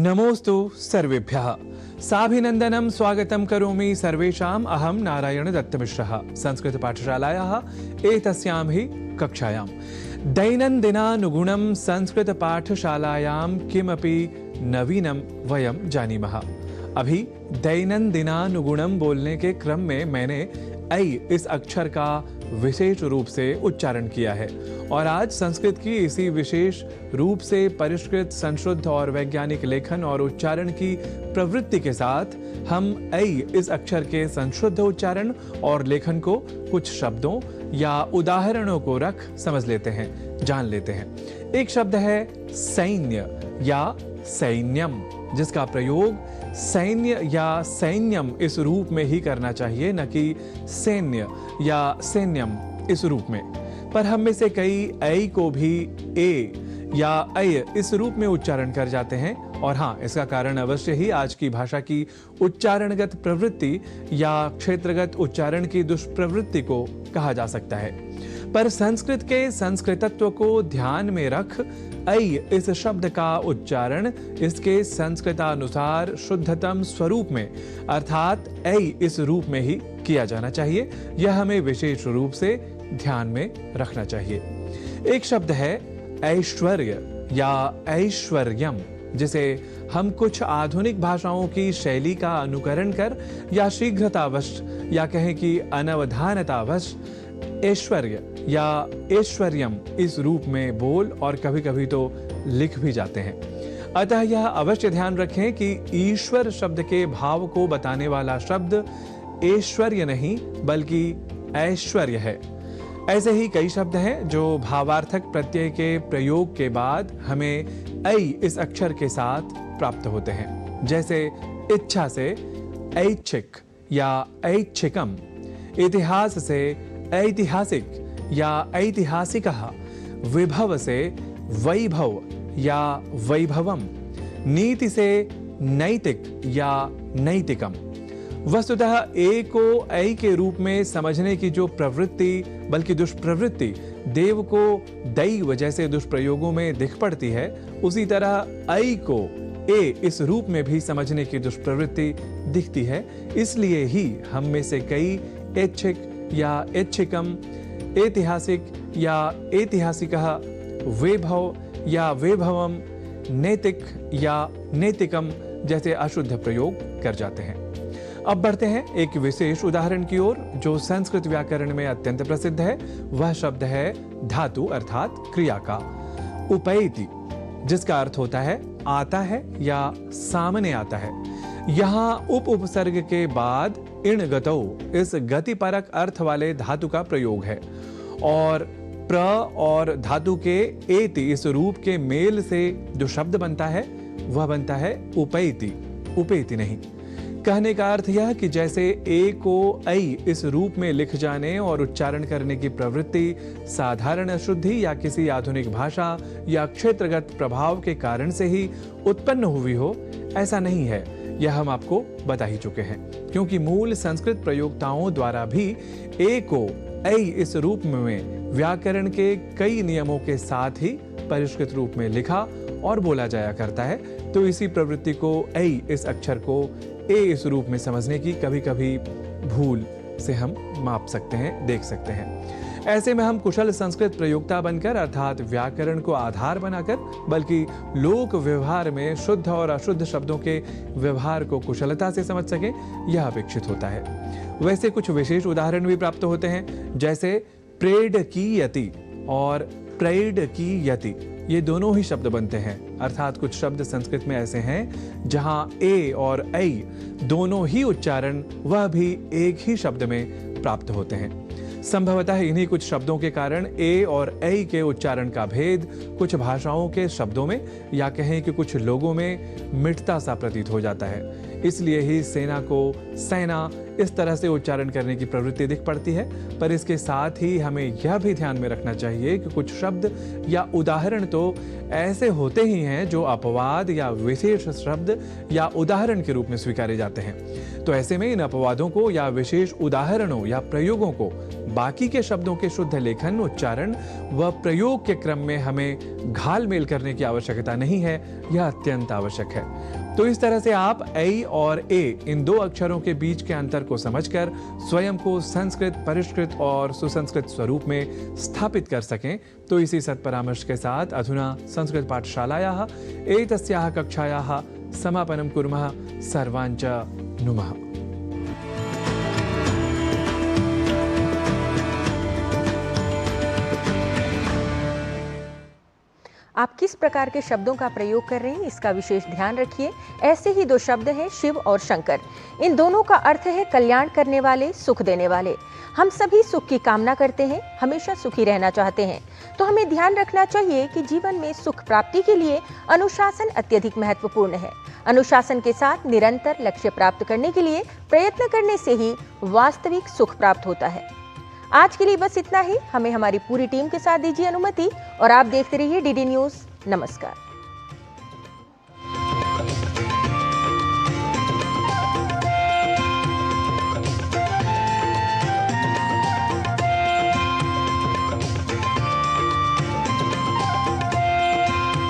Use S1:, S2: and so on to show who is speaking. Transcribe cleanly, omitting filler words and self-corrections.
S1: नमोस्तु सर्वेभ्यः साभिनन्दनं स्वागतं करोमि सर्वेषाम् अहं नारायण दत्तमिश्रः संस्कृत पाठशालायाः एतस्यां हि कक्षायां दैनन्दिनानुगुणं संस्कृत पाठशालायां किमपि नवीनं वयं जानीमः। अभी दैनन्दिनानुगुणं बोलने के क्रम में मैंने ऐ इस अक्षर का विशेष रूप से उच्चारण किया है और आज संस्कृत की इसी विशेष रूप से परिष्कृत, संशुद्ध और वैज्ञानिक लेखन और उच्चारण की प्रवृत्ति के साथ हम ऐ इस अक्षर के संशुद्ध उच्चारण और लेखन को कुछ शब्दों या उदाहरणों को रख समझ लेते हैं, जान लेते हैं। एक शब्द है सैन्य या सैन्यम, जिसका प्रयोग सैन्य या सैन्यम इस रूप में ही करना चाहिए, न कि सैन्य या सैन्यम इस रूप में। पर हम में से कई ऐ को भी ए या ऐ इस रूप में उच्चारण कर जाते हैं और हाँ, इसका कारण अवश्य ही आज की भाषा की उच्चारणगत प्रवृत्ति या क्षेत्रगत उच्चारण की दुष्प्रवृत्ति को कहा जा सकता है। पर संस्कृत के संस्कृतत्व को ध्यान में रख ऐ इस शब्द का उच्चारण इसके संस्कृतानुसार शुद्धतम स्वरूप में अर्थात ऐ इस रूप में ही किया जाना चाहिए। यह हमें विशेष रूप से ध्यान में रखना चाहिए। एक शब्द है ऐश्वर्य या ऐश्वर्यम, जिसे हम कुछ आधुनिक भाषाओं की शैली का अनुकरण कर या शीघ्रतावश या कहें कि अनवधानतावश ऐश्वर्य या ऐश्वर्यम इस रूप में बोल और कभी-कभी तो लिख भी जाते हैं। अतः यह अवश्य ध्यान रखें कि ईश्वर शब्द के भाव को बताने वाला शब्द ऐश्वर्य नहीं बल्कि ऐश्वर्य है। ऐसे ही कई शब्द हैं जो भावार्थक प्रत्यय के प्रयोग के बाद हमें ऐ इस अक्षर के साथ प्राप्त होते हैं, जैसे इच्छा से ऐच्छिक या ऐच्छिकम, इतिहास से ऐतिहासिक या ऐतिहासिकः, विभव से वैभव या वैभवम, नीति से नैतिक या नैतिकम। वस्तुतः ए को ऐ के रूप में समझने की जो प्रवृत्ति बल्कि दुष्प्रवृत्ति देव को दैव जैसे दुष्प्रयोगों में दिख पड़ती है, उसी तरह ऐ को ए इस रूप में भी समझने की दुष्प्रवृत्ति दिखती है। इसलिए ही हम में से कई ऐच्छिक या ऐच्छिकम, ऐतिहासिक या ऐतिहासिकः, वैभव या वैभवम, नैतिक या नैतिकम जैसे अशुद्ध प्रयोग कर जाते हैं। अब बढ़ते हैं एक विशेष उदाहरण की ओर जो संस्कृत व्याकरण में अत्यंत प्रसिद्ध है। वह शब्द है धातु अर्थात क्रिया का उपैति, जिसका अर्थ होता है आता है या सामने आता है। यहाँ उपसर्ग के बाद इण गतौ इस गतिपरक अर्थ वाले धातु का प्रयोग है और प्र और धातु के एति इस रूप के मेल से जो शब्द बनता है वह बनता है उपैति, उपेति नहीं। कहने का अर्थ यह कि जैसे ए को ऐ इस रूप में लिख जाने और उच्चारण करने की प्रवृत्ति साधारण अशुद्धि या किसी आधुनिक भाषा या क्षेत्रगत प्रभाव के कारण से ही उत्पन्न हुई हो, ऐसा नहीं है। यह हम आपको बता ही चुके हैं, क्योंकि मूल संस्कृत प्रयोक्ताओं द्वारा भी ए को ऐ इस रूप में व्याकरण के कई नियमों के साथ ही परिष्कृत रूप में लिखा और बोला जाया करता है। तो इसी प्रवृत्ति को ऐ इस अक्षर को ए इस रूप में समझने की कभी-कभी भूल से हम माप सकते हैं, देख सकते हैं। ऐसे में हम कुशल संस्कृत प्रयोक्ता बनकर अर्थात व्याकरण को आधार बनाकर बल्कि लोक व्यवहार में शुद्ध और अशुद्ध शब्दों के व्यवहार को कुशलता से समझ सकें, यह अपेक्षित होता है। वैसे कुछ विशेष उदाहरण भी प्राप्त होते हैं, जैसे प्रेड की यति और प्रेड की यति, ये दोनों ही शब्द बनते हैं। अर्थात कुछ शब्द संस्कृत में ऐसे हैं जहां ए और ऐ दोनों ही उच्चारण वह भी एक ही शब्द में प्राप्त होते हैं। संभवतः इन्हीं कुछ शब्दों के कारण ए और ऐ के उच्चारण का भेद कुछ भाषाओं के शब्दों में या कहें कि कुछ लोगों में मिटता सा प्रतीत हो जाता है। इसलिए ही सेना को सेना इस तरह से उच्चारण करने की प्रवृत्ति दिख पड़ती है। पर इसके साथ ही हमें यह भी ध्यान में रखना चाहिए कि कुछ शब्द या उदाहरण तो ऐसे होते ही हैं जो अपवाद या विशेष शब्द या उदाहरण के रूप में स्वीकारे जाते हैं। तो ऐसे में इन अपवादों को या विशेष उदाहरणों या प्रयोगों को बाकी के शब्दों के शुद्ध लेखन, उच्चारण व प्रयोग के क्रम में हमें घालमेल करने की आवश्यकता नहीं है, यह अत्यंत आवश्यक है। तो इस तरह से आप ऐ और ए इन दो अक्षरों के बीच के अंतर को समझकर स्वयं को संस्कृत, परिष्कृत और सुसंस्कृत स्वरूप में स्थापित कर सकें। तो इसी सत्परामर्श के साथ अधुना संस्कृत पाठशालायाः एतस्याः कक्षायाः समापनं कुर्मः। सर्वांच नुमः।
S2: आप किस प्रकार के शब्दों का प्रयोग कर रहे हैं, इसका विशेष ध्यान रखिए। ऐसे ही दो शब्द हैं शिव और शंकर। इन दोनों का अर्थ है कल्याण करने वाले, सुख देने वाले। हम सभी सुख की कामना करते हैं, हमेशा सुखी रहना चाहते हैं। तो हमें ध्यान रखना चाहिए कि जीवन में सुख प्राप्ति के लिए अनुशासन अत्यधिक महत्वपूर्ण है। अनुशासन के साथ निरंतर लक्ष्य प्राप्त करने के लिए प्रयत्न करने से ही वास्तविक सुख प्राप्त होता है। आज के लिए बस इतना ही। हमें हमारी पूरी टीम के साथ दीजिए अनुमति और आप देखते रहिए डीडी न्यूज़। नमस्कार।